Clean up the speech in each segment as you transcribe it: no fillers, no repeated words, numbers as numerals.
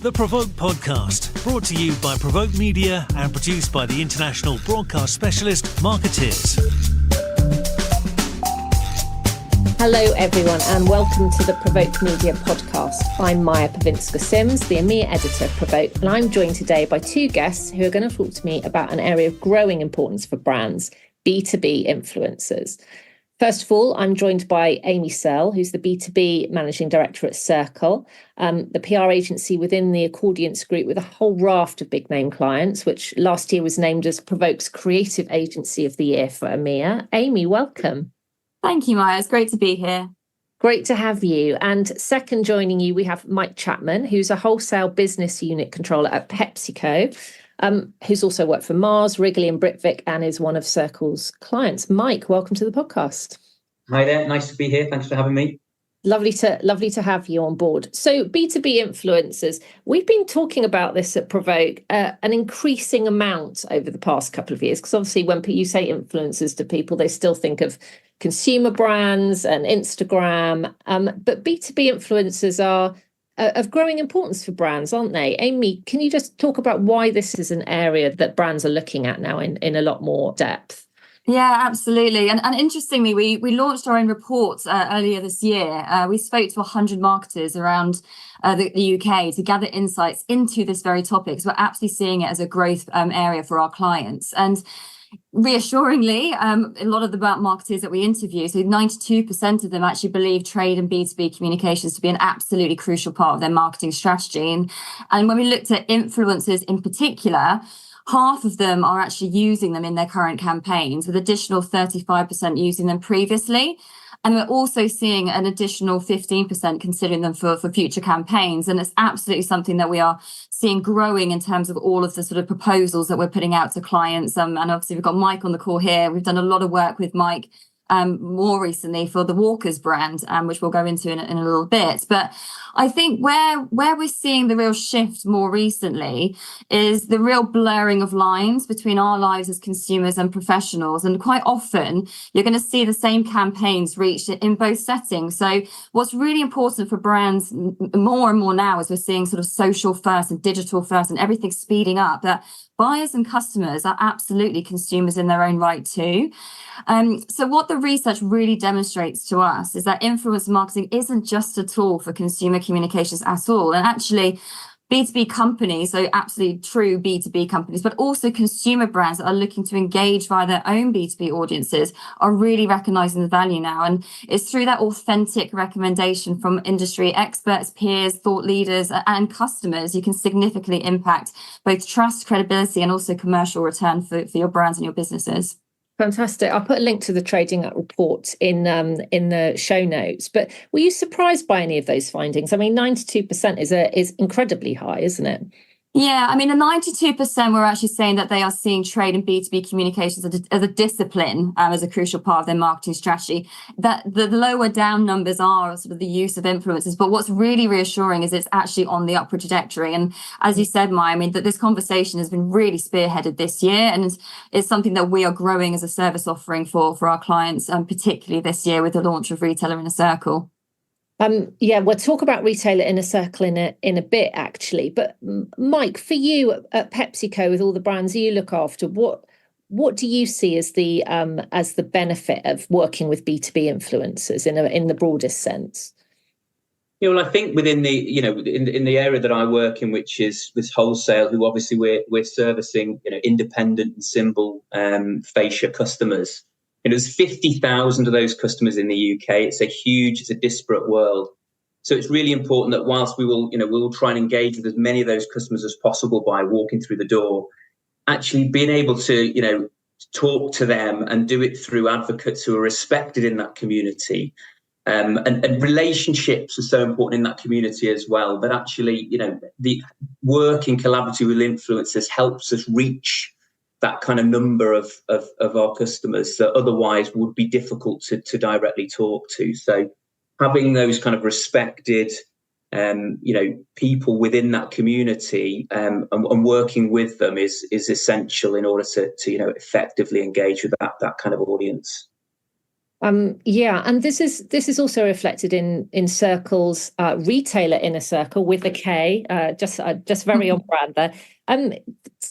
The PRovoke Podcast, brought to you by PRovoke Media and produced by the international broadcast specialist Marketeers. Hello everyone and welcome to the PRovoke Media podcast. I'm Maja Pawinska Sims, the EMEA editor of PRovoke, and I'm joined today by two guests who are going to talk to me about an area of growing importance for brands, B2B influencers. First of all, I'm joined by Amy Searle, who's the B2B Managing Director at Cirkle, the PR agency within the Accordience Group with a whole raft of big name clients, which last year was named as PRovoke's Creative Agency of the Year for EMEA. Amy, welcome. Thank you, Maja. It's great to be here. Great to have you. And second joining you, we have Mike Chapman, who's a wholesale business unit controller at PepsiCo, who's also worked for Mars, Wrigley and Britvic and is one of Cirkle's clients. Mike, welcome to the podcast. Hi there. Nice to be here. Thanks for having me. Lovely to have you on board. So B2B influencers, we've been talking about this at PRovoke an increasing amount over the past couple of years, because obviously when you say influencers to people, they still think of consumer brands and Instagram, but B2B influencers are of growing importance for brands, aren't they? Amy, can you just talk about why this is an area that brands are looking at now in a lot more depth? Yeah, absolutely. And interestingly, we launched our own report earlier this year. We spoke to 100 marketers around the UK to gather insights into this very topic. So we're absolutely seeing it as a growth area for our clients. And reassuringly, a lot of the marketers that we interview, so 92% of them actually believe trade and B2B communications to be an absolutely crucial part of their marketing strategy. And when we looked at influencers in particular, half of them are actually using them in their current campaigns, with additional 35% using them previously. And we're also seeing an additional 15% considering them for future campaigns. And it's absolutely something that we are seeing growing in terms of all of the sort of proposals that we're putting out to clients. And obviously we've got Mike on the call here. We've done a lot of work with Mike more recently for the Walker's brand, which we'll go into in a little bit. But I think where we're seeing the real shift more recently is the real blurring of lines between our lives as consumers and professionals. And quite often you're going to see the same campaigns reached in both settings. So what's really important for brands more and more now is we're seeing sort of social first and digital first and everything speeding up, that buyers and customers are absolutely consumers in their own right too. So what the research really demonstrates to us is that influencer marketing isn't just a tool for consumer communications at all. And actually, B2B companies, so absolutely true B2B companies, but also consumer brands that are looking to engage via their own B2B audiences are really recognizing the value now. And it's through that authentic recommendation from industry experts, peers, thought leaders, and customers, you can significantly impact both trust, credibility, and also commercial return for your brands and your businesses. Fantastic. I'll put a link to the trading report in the show notes. But were you surprised by any of those findings? I mean, 92% is incredibly high, isn't it? Yeah, I mean, the 92% were actually saying that they are seeing trade and B2B communications as a discipline, as a crucial part of their marketing strategy. That the lower down numbers are sort of the use of influencers. But what's really reassuring is it's actually on the upward trajectory. And as you said, Maya, I mean, that this conversation has been really spearheaded this year. And it's something that we are growing as a service offering for our clients, particularly this year with the launch of Retailer Inner Cirkle. We'll talk about Retailer Inner Circle in a bit, actually. But Mike, for you at PepsiCo, with all the brands you look after, what do you see as the benefit of working with B2B influencers in the broadest sense? Well, I think within the in the area that I work in, which is this wholesale, who obviously we're servicing independent and symbol fascia customers. There's 50,000 of those customers in the UK. It's a disparate world. So it's really important that whilst we will try and engage with as many of those customers as possible by walking through the door, actually being able to, talk to them and do it through advocates who are respected in that community. And relationships are so important in that community as well. But actually, the working collaboratively with influencers helps us reach that kind of number of our customers that otherwise would be difficult to directly talk to. So having those kind of respected, people within that community and working with them is essential in order to effectively engage with that kind of audience. Yeah, and this is also reflected in Circle's Retailer Inner Circle with a K, just very on brand there.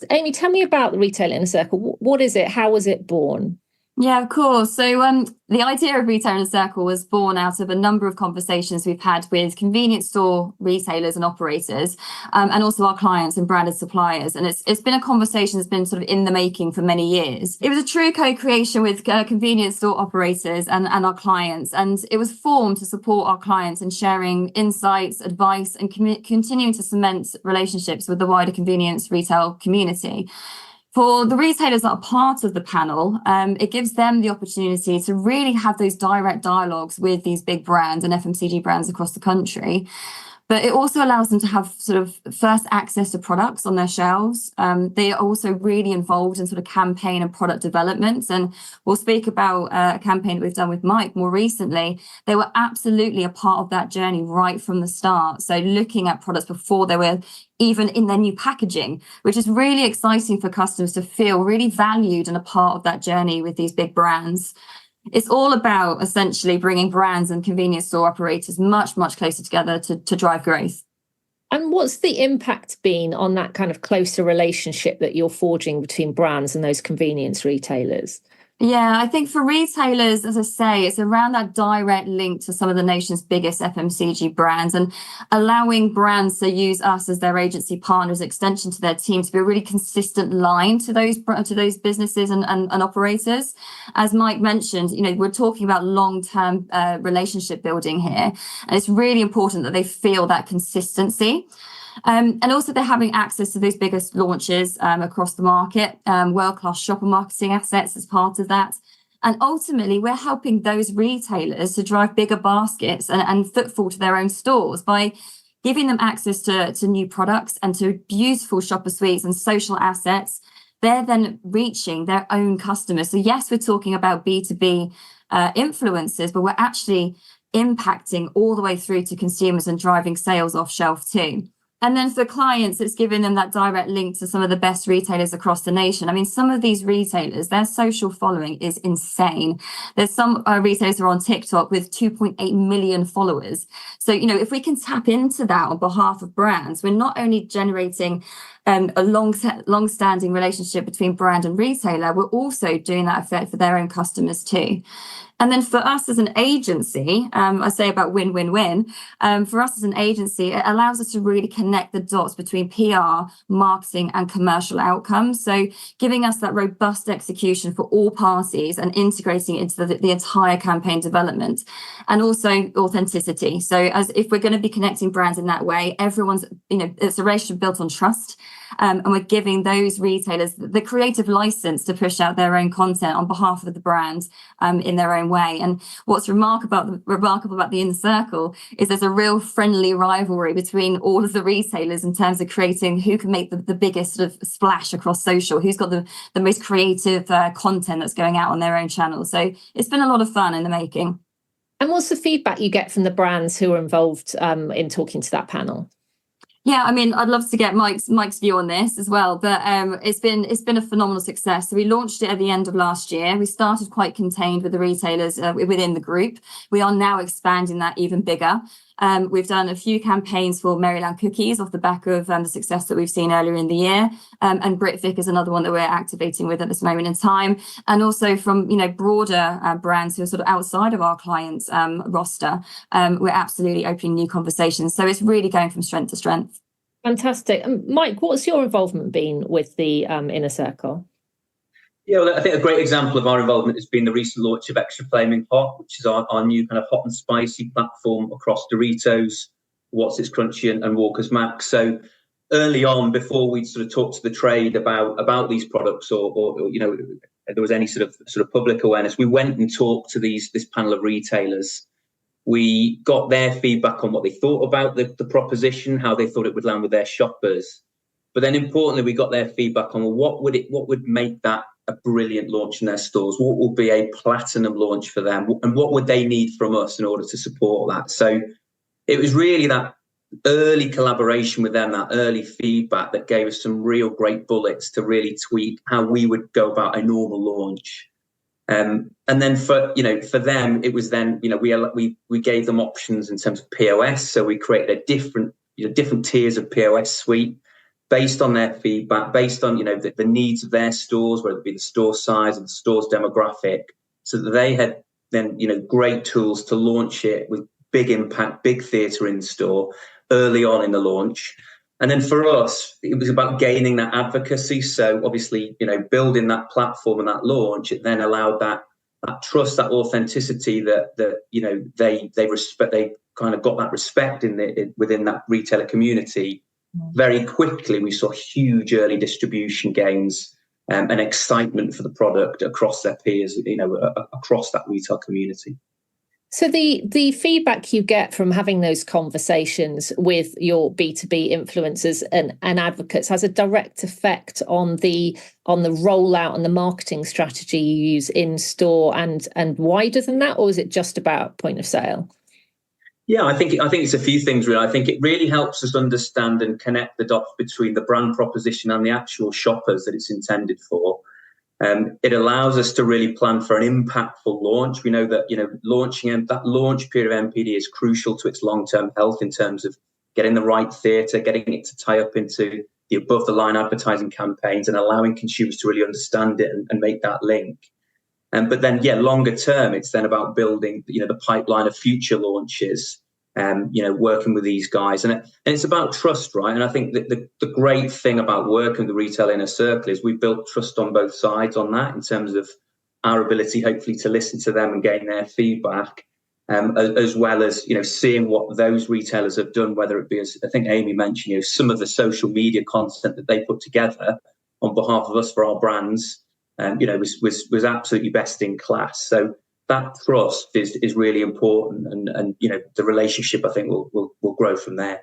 Amy, tell me about the Retailer Inner Circle. What is it? How was it born? Yeah, of course. So the idea of Retailer Inner Circle was born out of a number of conversations we've had with convenience store retailers and operators, and also our clients and branded suppliers. And it's been a conversation that's been sort of in the making for many years. It was a true co-creation with convenience store operators and our clients. And it was formed to support our clients in sharing insights, advice, and continuing to cement relationships with the wider convenience retail community. For the retailers that are part of the panel, it gives them the opportunity to really have those direct dialogues with these big brands and FMCG brands across the country. But it also allows them to have sort of first access to products on their shelves. They are also really involved in sort of campaign and product development. And we'll speak about a campaign that we've done with Mike more recently. They were absolutely a part of that journey right from the start. So looking at products before they were even in their new packaging, which is really exciting for customers to feel really valued and a part of that journey with these big brands. It's all about essentially bringing brands and convenience store operators much, much closer together to drive growth. And what's the impact been on that kind of closer relationship that you're forging between brands and those convenience retailers? Yeah, I think for retailers, as I say, it's around that direct link to some of the nation's biggest FMCG brands and allowing brands to use us as their agency partners, extension to their team, to be a really consistent line to those businesses and operators. As Mike mentioned, we're talking about long-term relationship building here, and it's really important that they feel that consistency. And also they're having access to those biggest launches across the market, world-class shopper marketing assets as part of that. And ultimately, we're helping those retailers to drive bigger baskets and footfall to their own stores by giving them access to new products and to beautiful shopper suites and social assets. They're then reaching their own customers. So yes, we're talking about B2B influencers, but we're actually impacting all the way through to consumers and driving sales off shelf too. And then for clients, it's giving them that direct link to some of the best retailers across the nation. I mean, some of these retailers, their social following is insane. There's some retailers who are on TikTok with 2.8 million followers. So, if we can tap into that on behalf of brands, we're not only generating a long-standing relationship between brand and retailer, we're also doing that effect for their own customers too. And then for us as an agency, I say about win-win-win, for us as an agency, it allows us to really connect the dots between PR, marketing and commercial outcomes. So giving us that robust execution for all parties and integrating it into the entire campaign development, and also authenticity. So as if we're going to be connecting brands in that way, everyone's, it's a relationship built on trust. And we're giving those retailers the creative license to push out their own content on behalf of the brand in their own way. And what's remarkable about the Inner Circle is there's a real friendly rivalry between all of the retailers in terms of creating who can make the biggest sort of splash across social, who's got the most creative content that's going out on their own channel. So it's been a lot of fun in the making. And what's the feedback you get from the brands who are involved in talking to that panel? Yeah, I mean, I'd love to get Mike's view on this as well, but it's been a phenomenal success. So we launched it at the end of last year. We started quite contained with the retailers within the group. We are now expanding that even bigger. We've done a few campaigns for Maryland cookies off the back of the success that we've seen earlier in the year. And Britvic is another one that we're activating with at this moment in time. And also from, broader brands who are sort of outside of our clients' roster, we're absolutely opening new conversations. So it's really going from strength to strength. Fantastic. Mike, what's your involvement been with the Inner Circle? Yeah, well, I think a great example of our involvement has been the recent launch of Extra Flamin Hot, which is our new kind of hot and spicy platform across Doritos, Wotsits Crunchy and Walker's Max. So early on, before we sort of talked to the trade about these products or there was any sort of public awareness, we went and talked to this panel of retailers. We got their feedback on what they thought about the proposition, how they thought it would land with their shoppers. But then importantly, we got their feedback on what would make that a brilliant launch in their stores, what would be a platinum launch for them, and what would they need from us in order to support that. So it was really that early collaboration with them, that early feedback that gave us some real great bullets to really tweak how we would go about a normal launch. And then for them, it was then, we gave them options in terms of POS. So we created a different tiers of POS suite based on their feedback, based on, the needs of their stores, whether it be the store size and the store's demographic, so that they had then, great tools to launch it with big impact, big theatre in store early on in the launch. And then for us, it was about gaining that advocacy. So obviously, building that platform and that launch, it then allowed that trust, that authenticity that they respect. They kind of got that respect within that retailer community. Very quickly, we saw huge early distribution gains and excitement for the product across their peers, across that retail community. So the feedback you get from having those conversations with your B2B influencers and advocates has a direct effect on the rollout and the marketing strategy you use in store and wider than that, or is it just about point of sale? Yeah, I think it's a few things, really. I think it really helps us understand and connect the dots between the brand proposition and the actual shoppers that it's intended for. It allows us to really plan for an impactful launch. We know that, launching that launch period of NPD is crucial to its long-term health in terms of getting the right theatre, getting it to tie up into the above-the-line advertising campaigns and allowing consumers to really understand it and make that link. But then, longer term, it's then about building, the pipeline of future launches, working with these guys. And it's about trust, right? And I think that the great thing about working with the Retailer Inner Circle is we built trust on both sides on that in terms of our ability, hopefully, to listen to them and gain their feedback, as well as, seeing what those retailers have done, whether it be, as I think Amy mentioned, some of the social media content that they put together on behalf of us for our brands. Was absolutely best in class. So that trust is really important, and the relationship, I think, will grow from there.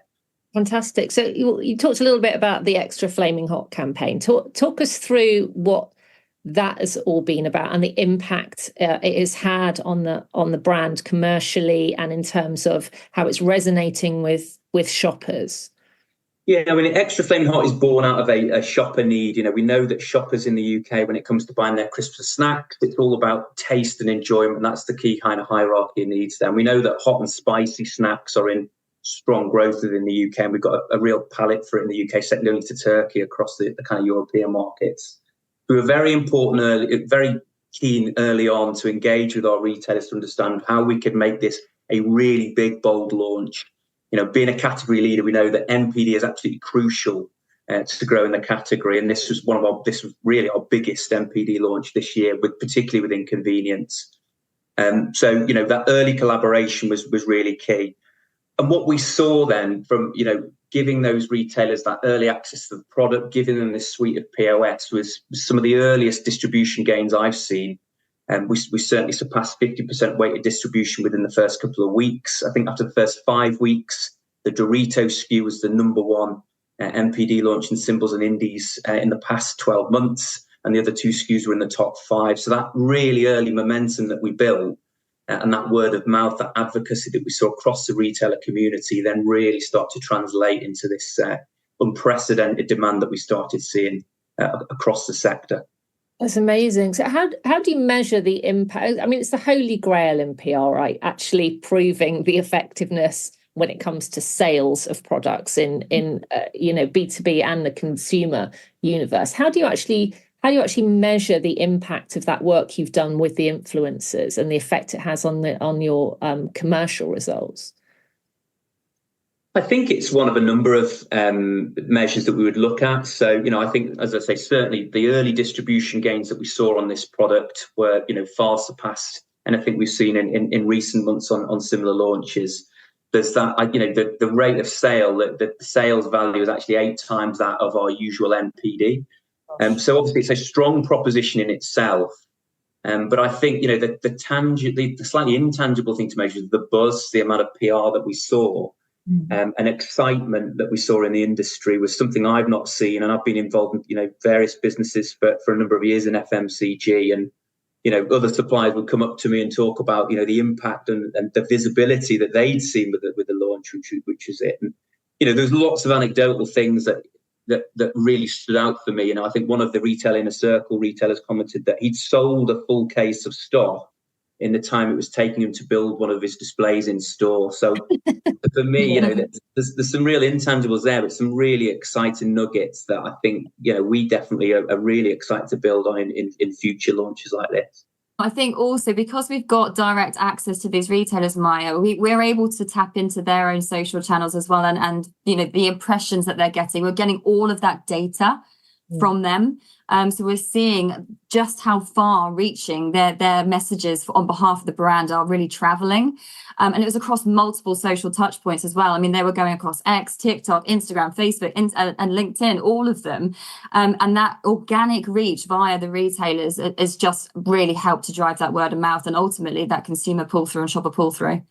Fantastic. So you talked a little bit about the Extra Flamin Hot campaign. Talk us through what that has all been about and the impact it has had on the brand commercially and in terms of how it's resonating with shoppers. Yeah, I mean, Extra Flamin Hot is born out of a shopper need. We know that shoppers in the UK, when it comes to buying their Christmas snacks, it's all about taste and enjoyment. That's the key kind of hierarchy of needs there. And we know that hot and spicy snacks are in strong growth within the UK. And we've got a real palate for it in the UK, second only to Turkey across the kind of European markets. We were very keen early on to engage with our retailers to understand how we could make this a really big, bold launch. Being a category leader, we know that NPD is absolutely crucial to grow in the category, and this was really our biggest NPD launch this year, particularly within convenience. So that early collaboration was really key. And what we saw then from giving those retailers that early access to the product, giving them this suite of POS, was some of the earliest distribution gains I've seen. And we certainly surpassed 50% weighted distribution within the first couple of weeks. I think after the first 5 weeks, the Doritos SKU was the number one NPD launch in symbols and indies in the past 12 months. And the other two SKUs were in the top 5. So that really early momentum that we built and that word of mouth, that advocacy that we saw across the retailer community then really start to translate into this unprecedented demand that we started seeing across the sector. That's amazing. So how do you measure the impact? I mean, it's the holy grail in PR, right? Actually proving the effectiveness when it comes to sales of products in B2B and the consumer universe. How do you actually measure the impact of that work you've done with the influencers and the effect it has on your commercial results? I think it's one of a number of measures that we would look at. So, I think, as I say, certainly the early distribution gains that we saw on this product were, far surpassed anything we've seen in recent months on similar launches. There's that, the rate of sale, the sales value is actually 8 times that of our usual NPD. So obviously it's a strong proposition in itself. But I think, the slightly intangible thing to measure is the buzz, the amount of PR that we saw. And excitement that we saw in the industry was something I've not seen, and I've been involved in various businesses for a number of years in FMCG, and other suppliers would come up to me and talk about the impact and the visibility that they'd seen with the launch, which is it. And there's lots of anecdotal things that that really stood out for me. I think one of the Retailer Inner Circle retailers commented that he'd sold a full case of stock in the time it was taking him to build one of his displays in store. So for me, there's some real intangibles there, but some really exciting nuggets that I think, we definitely are really excited to build on in future launches like this. I think also because we've got direct access to these retailers, Maja, we're able to tap into their own social channels as well. And the impressions that they're getting, we're getting all of that data from them. So we're seeing just how far reaching their messages on behalf of the brand are really traveling. And it was across multiple social touch points as well. I mean, they were going across X, TikTok, Instagram, Facebook, and LinkedIn, all of them. And that organic reach via the retailers has just really helped to drive that word of mouth and ultimately that consumer pull through and shopper pull through.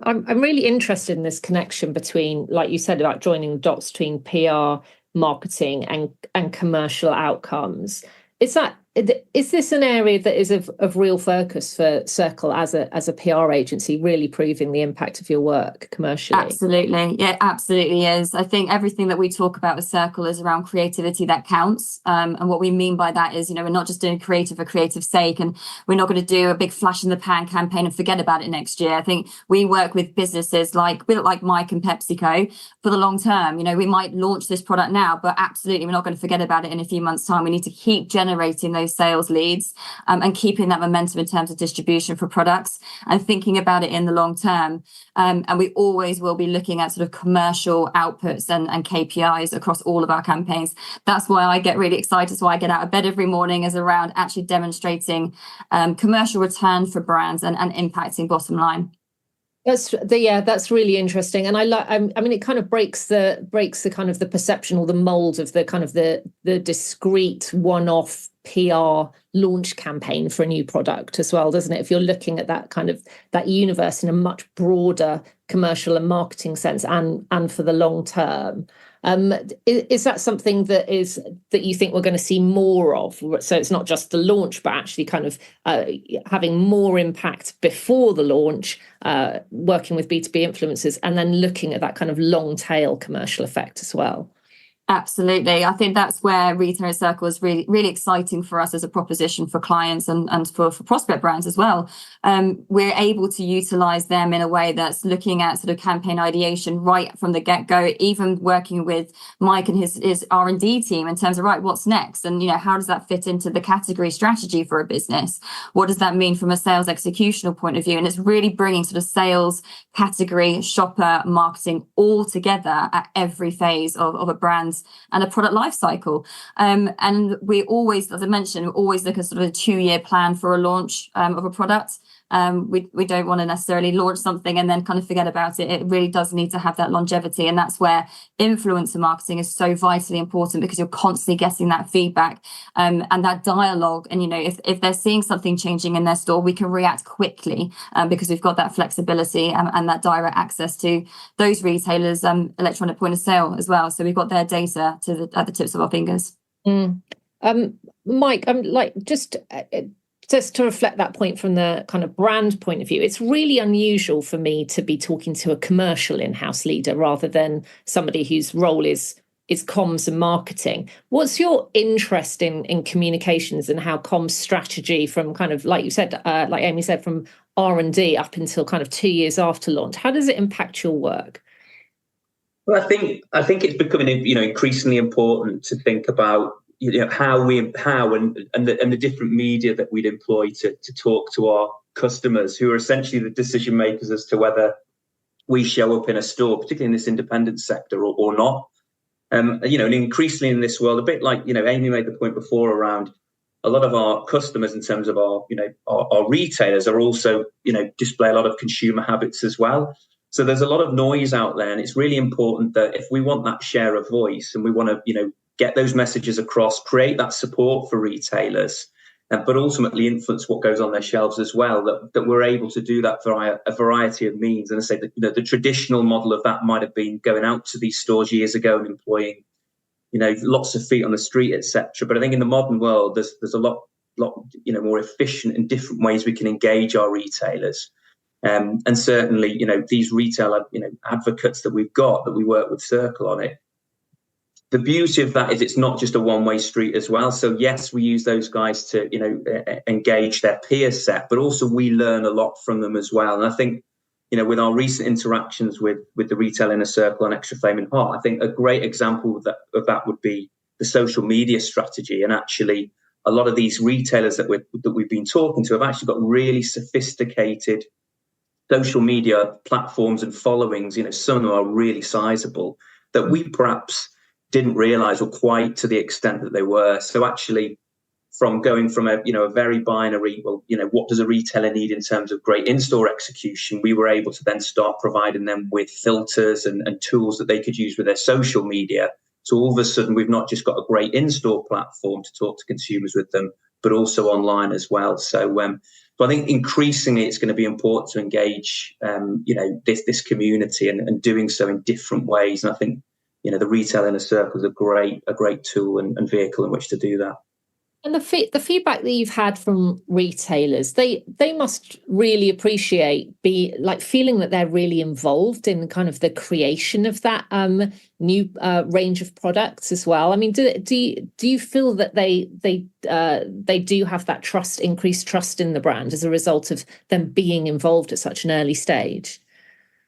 I'm really interested in this connection between, like you said, about joining the dots between PR, marketing and commercial outcomes. Is this an area that is of real focus for Circle as a PR agency, really proving the impact of your work commercially? Absolutely. Yeah, absolutely is. I think everything that we talk about with Circle is around creativity that counts. And what we mean by that is, we're not just doing creative for creative's sake, and we're not going to do a big flash in the pan campaign and forget about it next year. I think we work with businesses like Mike and PepsiCo for the long term. We might launch this product now, but absolutely we're not going to forget about it in a few months' time. We need to keep generating those sales leads and keeping that momentum in terms of distribution for products and thinking about it in the long term. And we always will be looking at sort of commercial outputs and KPIs across all of our campaigns. That's why I get really excited. That's why I get out of bed every morning, is around actually demonstrating commercial return for brands and impacting bottom line. That's really interesting, and I mean, it kind of breaks the kind of the perception or the mold of the kind of the discrete one-off PR launch campaign for a new product as well, doesn't it? If you're looking at that kind of that universe in a much broader commercial and marketing sense, and for the long term. Is that something that you think we're going to see more of? So it's not just the launch, but actually kind of having more impact before the launch, working with B2B influencers, and then looking at that kind of long tail commercial effect as well. Absolutely. I think that's where Retailer Inner Cirkle is really, really exciting for us as a proposition for clients and for prospect brands as well. We're able to utilize them in a way that's looking at sort of campaign ideation right from the get-go, even working with Mike and his R&D team in terms of, right, what's next? And, how does that fit into the category strategy for a business? What does that mean from a sales executional point of view? And it's really bringing sort of sales, category, shopper, marketing all together at every phase of a brand's and a product life cycle. And we always, as I mentioned, we always look at sort of a 2-year plan for a launch of a product. We don't want to necessarily launch something and then kind of forget about it. It really does need to have that longevity. And that's where influencer marketing is so vitally important, because you're constantly getting that feedback and that dialogue. And, if they're seeing something changing in their store, we can react quickly because we've got that flexibility and that direct access to those retailers' electronic point of sale as well. So we've got their data at the tips of our fingers. Mike, I'm just to reflect that point from the kind of brand point of view, it's really unusual for me to be talking to a commercial in-house leader rather than somebody whose role is comms and marketing. What's your interest in communications and how comms strategy, from kind of, like you said, like Amy said, from R&D up until kind of 2 years after launch, how does it impact your work? Well, I think it's becoming increasingly important to think about how and the different media that we'd employ to talk to our customers, who are essentially the decision makers as to whether we show up in a store, particularly in this independent sector, or not. And increasingly in this world, a bit like Amy made the point before around a lot of our customers in terms of our retailers are also display a lot of consumer habits as well. So there's a lot of noise out there, and it's really important that if we want that share of voice and we want to get those messages across, create that support for retailers, but ultimately influence what goes on their shelves as well, that we're able to do that via a variety of means. And I say that the traditional model of that might have been going out to these stores years ago and employing lots of feet on the street, etc. But I think in the modern world, there's a lot more efficient and different ways we can engage our retailers. And certainly, these retailer advocates that we've got, that we work with Circle on it, the beauty of that is it's not just a one-way street as well. So yes, we use those guys to, engage their peer set, but also we learn a lot from them as well. And I think, with our recent interactions with the Retailer Inner Cirkle and Extra Flamin Hot, I think a great example of that would be the social media strategy. And actually, a lot of these retailers that we've been talking to have actually got really sophisticated social media platforms and followings. Some of them are really sizable that we perhaps didn't realize, or quite to the extent that they were. So actually, from going from a very binary, what does a retailer need in terms of great in-store execution, we were able to then start providing them with filters and tools that they could use with their social media. So all of a sudden, we've not just got a great in-store platform to talk to consumers with them, but also online as well. So I think increasingly it's going to be important to engage, this community and doing so in different ways. And I think, the Retailer Inner Circle is a great tool and vehicle in which to do that. And the feedback that you've had from retailers, they must really appreciate feeling that they're really involved in kind of the creation of that new range of products as well. I mean, do you feel that they do have that increased trust in the brand as a result of them being involved at such an early stage?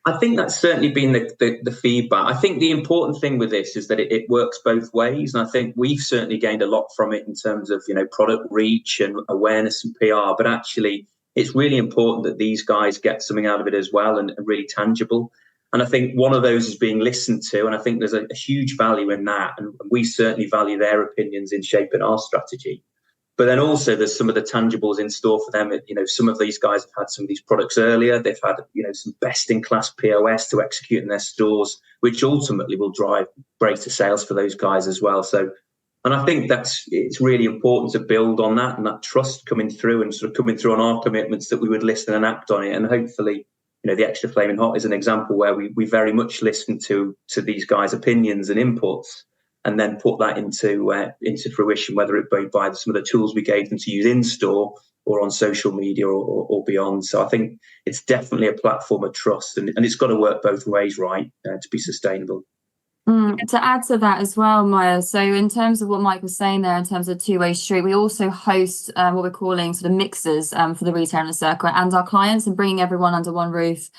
I think that's certainly been the feedback. I think the important thing with this is that it works both ways. And I think we've certainly gained a lot from it in terms of, product reach and awareness and PR. But actually, it's really important that these guys get something out of it as well and really tangible. And I think one of those is being listened to. And I think there's a huge value in that. And we certainly value their opinions in shaping our strategy. But then also there's some of the tangibles in store for them. Some of these guys have had some of these products earlier. They've had, some best-in-class POS to execute in their stores, which ultimately will drive greater sales for those guys as well. So, and I think it's really important to build on that and that trust coming through and sort of coming through on our commitments that we would listen and act on it. And hopefully, the Extra Flamin Hot is an example where we very much listen to these guys' opinions and inputs, and then put that into fruition, whether it be by some of the tools we gave them to use in store or on social media or beyond. So I think it's definitely a platform of trust, and it's got to work both ways, right, to be sustainable. To add to that as well, Maja, so in terms of what Mike was saying there, in terms of two-way street, we also host what we're calling sort of mixers for the Retailer Inner Circle and our clients, and bringing everyone under one roof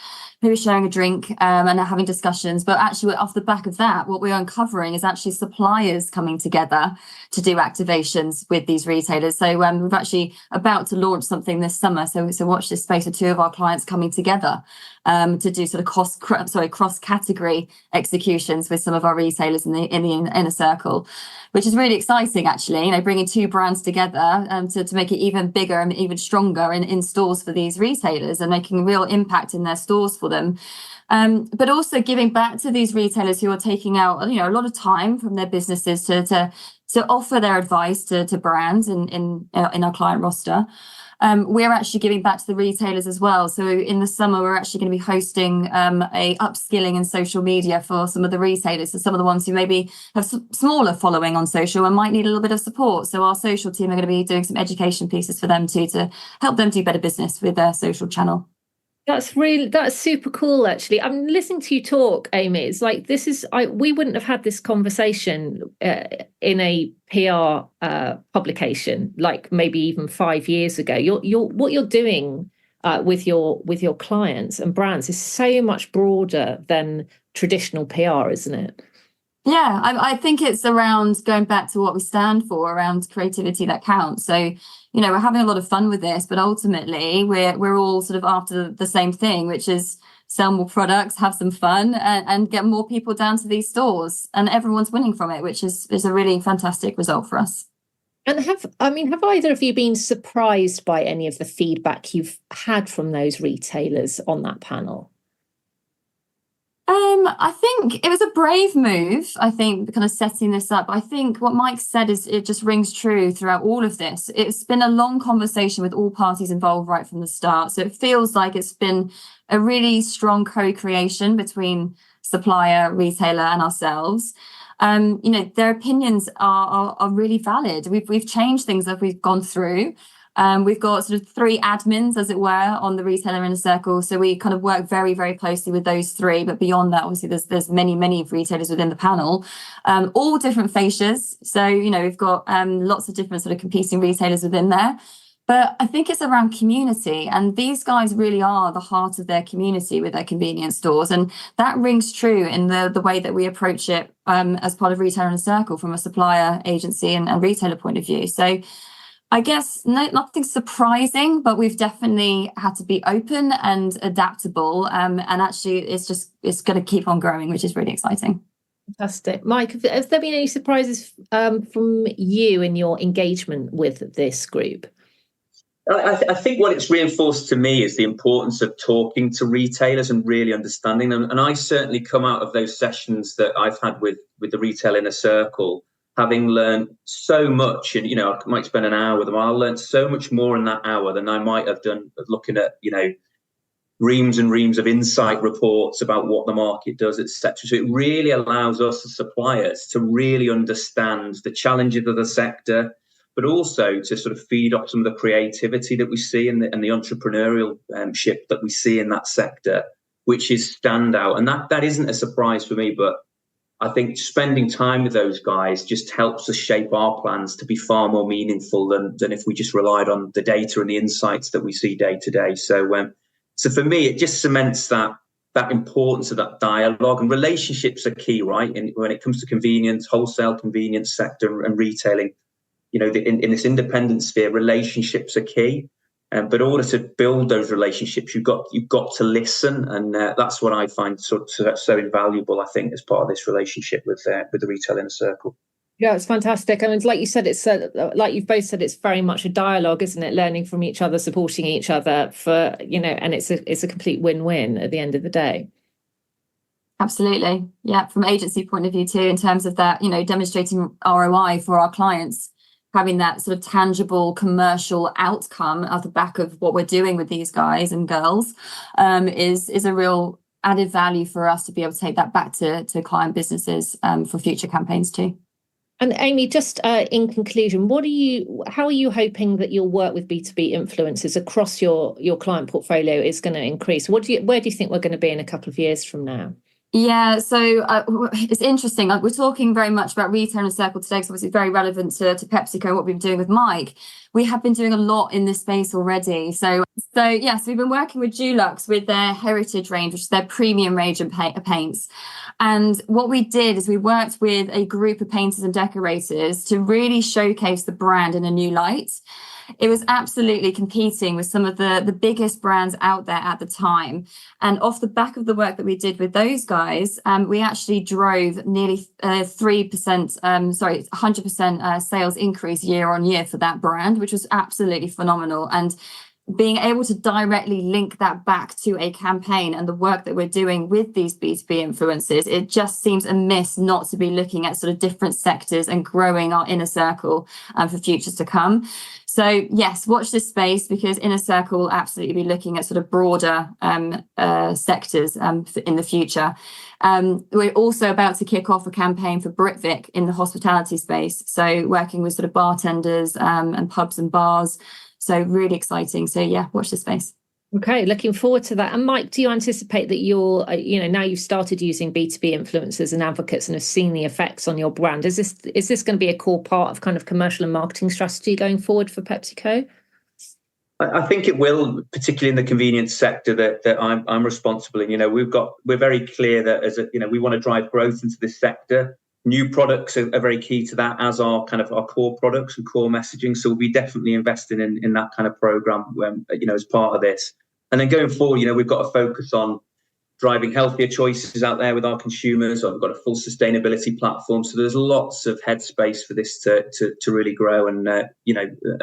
who are sharing a drink and are having discussions. But actually, off the back of that, what we're uncovering is actually suppliers coming together to do activations with these retailers. So we've actually about to launch something this summer. So watch this space of two of our clients coming together to do sort of cross-category executions with some of our retailers in the inner circle, which is really exciting, actually, bringing two brands together to make it even bigger and even stronger in stores for these retailers and making a real impact in their stores for them. But also giving back to these retailers who are taking out, a lot of time from their businesses to offer their advice to brands in our client roster. We're actually giving back to the retailers as well. So in the summer, we're actually going to be hosting a upskilling in social media for some of the retailers, so some of the ones who maybe have smaller following on social and might need a little bit of support. So our social team are going to be doing some education pieces for them too, to help them do better business with their social channel. That's super cool, actually. I'm listening to you talk, Amy. It's like we wouldn't have had this conversation in a PR publication, like maybe even 5 years ago. What you're doing with your clients and brands is so much broader than traditional PR, isn't it? Yeah, I think it's around going back to what we stand for, around creativity that counts. So, we're having a lot of fun with this, but ultimately we're all sort of after the same thing, which is sell more products, have some fun, and get more people down to these stores. And everyone's winning from it, which is a really fantastic result for us. And have either of you been surprised by any of the feedback you've had from those retailers on that panel? I think it was a brave move, kind of setting this up. I think what Mike said is it just rings true throughout all of this. It's been a long conversation with all parties involved right from the start. So it feels like it's been a really strong co-creation between supplier, retailer and ourselves. Their opinions are really valid. We've changed things that we've gone through. We've got sort of 3 admins, as it were, on the Retailer Inner Circle. So we kind of work very, very closely with those 3. But beyond that, obviously, there's many, many retailers within the panel, all different fascias. So, we've got lots of different sort of competing retailers within there. But I think it's around community, and these guys really are the heart of their community with their convenience stores, and that rings true in the way that we approach it as part of Retailer Inner Circle from a supplier, agency, and retailer point of view. So I guess nothing surprising, but we've definitely had to be open and adaptable, and actually it's going to keep on growing, which is really exciting. Fantastic. Mike, have there been any surprises from you in your engagement with this group? I think what it's reinforced to me is the importance of talking to retailers and really understanding them. And I certainly come out of those sessions that I've had with the Retailer Inner Circle, having learned so much. And, I might spend an hour with them. I'll learn so much more in that hour than I might have done looking at, reams and reams of insight reports about what the market does, etc. So it really allows us as suppliers to really understand the challenges of the sector, but also to sort of feed off some of the creativity that we see and the entrepreneurial ship that we see in that sector, which is standout. And that isn't a surprise for me, but I think spending time with those guys just helps us shape our plans to be far more meaningful than if we just relied on the data and the insights that we see day to day. So for me, it just cements that importance of that dialogue, and relationships are key, right? And when it comes to convenience, wholesale convenience sector and retailing, in this independent sphere, relationships are key. But in order to build those relationships, you've got to listen, and that's what I find so invaluable, I think, as part of this relationship with the Retailer Inner Circle. Yeah, it's fantastic. I mean, like you said, it's like you've both said, it's very much a dialogue, isn't it? Learning from each other, supporting each other and it's a complete win-win at the end of the day. Absolutely. Yeah, from agency point of view too, in terms of that, demonstrating ROI for our clients, having that sort of tangible commercial outcome at the back of what we're doing with these guys and girls is a real added value for us to be able to take that back to client businesses for future campaigns too. And Amy, just in conclusion, how are you hoping that your work with B2B influencers across your client portfolio is going to increase? Where do you think we're going to be in a couple of years from now? Yeah, so it's interesting. We're talking very much about Retailer Inner Circle today, because obviously it's very relevant to PepsiCo and what we've been doing with Mike. We have been doing a lot in this space already. So yes, we've been working with Dulux with their heritage range, which is their premium range of paints. And what we did is we worked with a group of painters and decorators to really showcase the brand in a new light. It was absolutely competing with some of the biggest brands out there at the time. And off the back of the work that we did with those guys, we actually drove nearly 100% sales increase year on year for that brand, which was absolutely phenomenal. And being able to directly link that back to a campaign and the work that we're doing with these B2B influencers, it just seems amiss not to be looking at sort of different sectors and growing our inner circle for futures to come. So yes, watch this space, because Inner Circle will absolutely be looking at sort of broader sectors in the future. We're also about to kick off a campaign for Britvic in the hospitality space. So working with sort of bartenders and pubs and bars. So really exciting. So yeah, watch this space. Okay, looking forward to that. And Mike, do you anticipate that you'll, now you've started using B2B influencers and advocates and have seen the effects on your brand? Is this going to be a core part of kind of commercial and marketing strategy going forward for PepsiCo? I think it will, particularly in the convenience sector that I'm responsible in. We're very clear that we want to drive growth into this sector. New products are very key to that, as are kind of our core products and core messaging. So we'll be definitely investing in that kind of program, as part of this. And then going forward, we've got to focus on driving healthier choices out there with our consumers. We've got a full sustainability platform. So there's lots of headspace for this to really grow and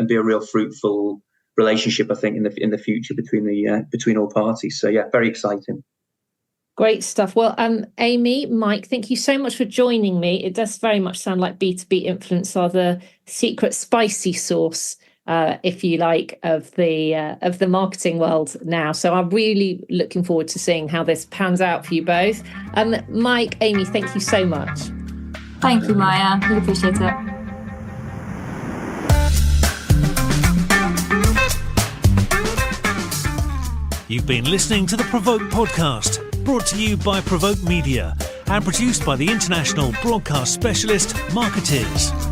be a real fruitful relationship, I think, in the future between all parties. So yeah, very exciting. Great stuff. Well, Amy, Mike, thank you so much for joining me. It does very much sound like B2B influence are the secret spicy sauce, if you like, of the marketing world now. So I'm really looking forward to seeing how this pans out for you both. Mike, Amy, thank you so much. Thank you, Maja. Really appreciate it. You've been listening to the PRovoke podcast, brought to you by PRovoke Media and produced by the international broadcast specialist Marketeers.